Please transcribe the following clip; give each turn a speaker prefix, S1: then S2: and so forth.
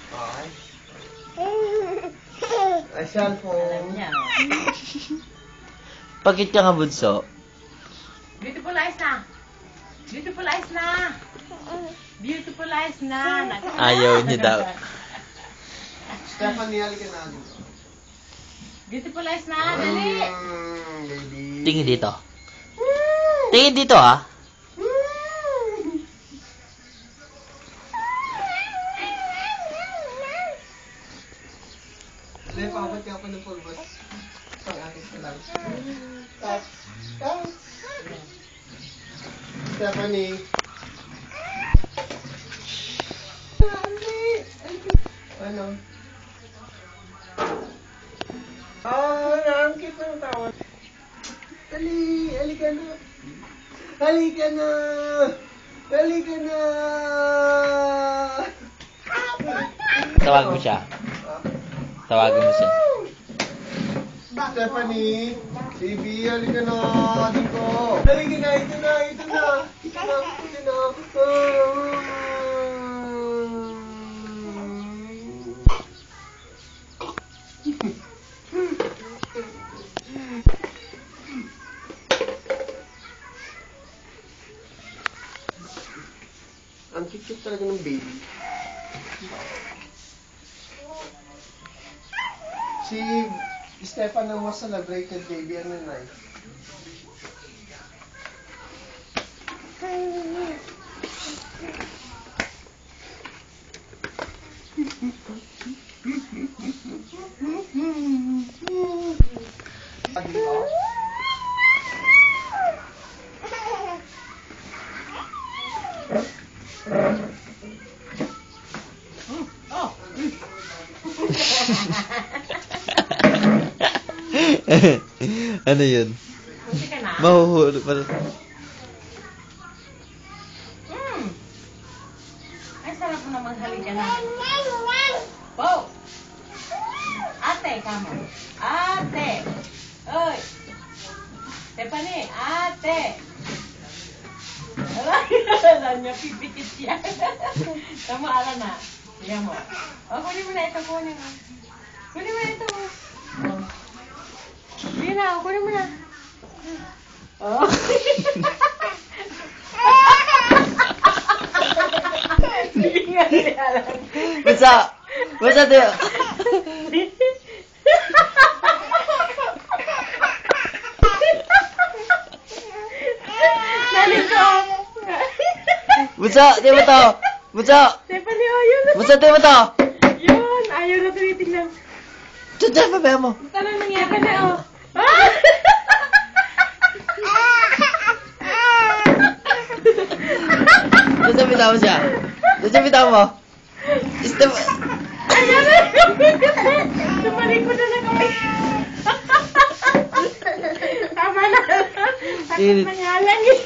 S1: Okay. Ay, cellphone.
S2: Bakit ka nga bunso?
S3: Beautiful eyes na. Beautiful eyes na. Beautiful eyes na.
S2: Ayaw niya daw.
S1: Stephanie, halika na.
S3: Beautiful eyes na. Dali.
S1: Baby.
S2: Tingin dito. Tingin dito, ah.
S1: Hindi, paabot ka pa ng pulbos. Pang-akit ka lang. Touch. Touch. Stephanie. Ano? Ang cute ng tawad. Dali, halika na. Halika na. Halika na.
S2: Tawag mo siya. Tawagin mo siya.
S1: Stephanie, baby, halika na. Dito. Halika na, ito na, ito na. Ito na, ito na. Ang cute talaga ng baby. Si Stefan ang most celebrated baby. Ano na eh?
S2: Ano yun?
S3: Buti ka na.
S2: Mahuhulog.
S3: Ay, sarap mo naman halika na. Wow! Ate, kamo. Ate! Oy! Stephanie, ate! Alam niya, pipikit siya. Tama, ala na. Siya mo. O, kunin mo na ito, kunin mo. Kunin mo na ito. Sige na, kunin mo na. Oh. Hindi nga nila alam.
S2: Basta! Basta tayo!
S3: Nalito!
S2: Basta! Tayo mo to! Basta!
S3: Stephanie, oh, yun.
S2: Basta tayo mo to!
S3: Yun, ayaw na tumitignan.
S2: Diyan, babaya mo!
S3: Basta lang nangyari na, oh. Ah!
S2: Diyan, bitaw mo siya! Diyan, bitaw mo! Step!
S3: Ayaw na! Tumalikod na na kami. Tama na. Takot na nga lang eh.